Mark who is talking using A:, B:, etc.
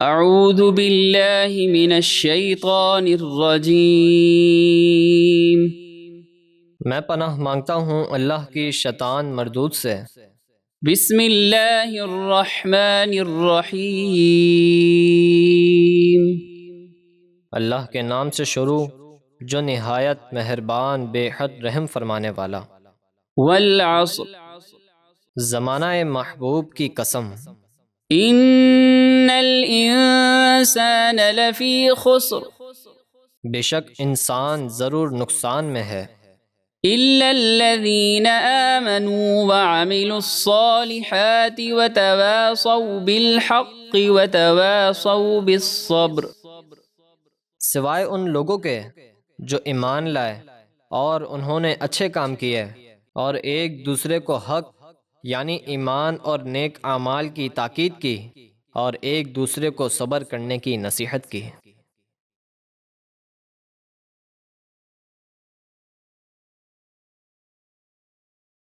A: اعوذ باللہ من الشیطان الرجیم۔
B: میں پناہ مانگتا ہوں اللہ کی شیطان مردود سے۔
A: بسم اللہ الرحمن الرحیم۔
B: اللہ کے نام سے شروع جو نہایت مہربان بے حد رحم فرمانے والا۔
A: والعصر،
B: زمانہ محبوب کی قسم۔
A: ان الانسان لفی خسر،
B: بے شک انسان ضرور نقصان میں ہے،
A: الا الذین آمنوا وعملوا الصالحات وتواصوا بالحق وتواصوا بالصبر۔
B: سوائے ان لوگوں کے جو ایمان لائے اور انہوں نے اچھے کام کیے اور ایک دوسرے کو حق یعنی ایمان اور نیک اعمال کی تاکید کی اور ایک دوسرے کو صبر کرنے کی نصیحت کی۔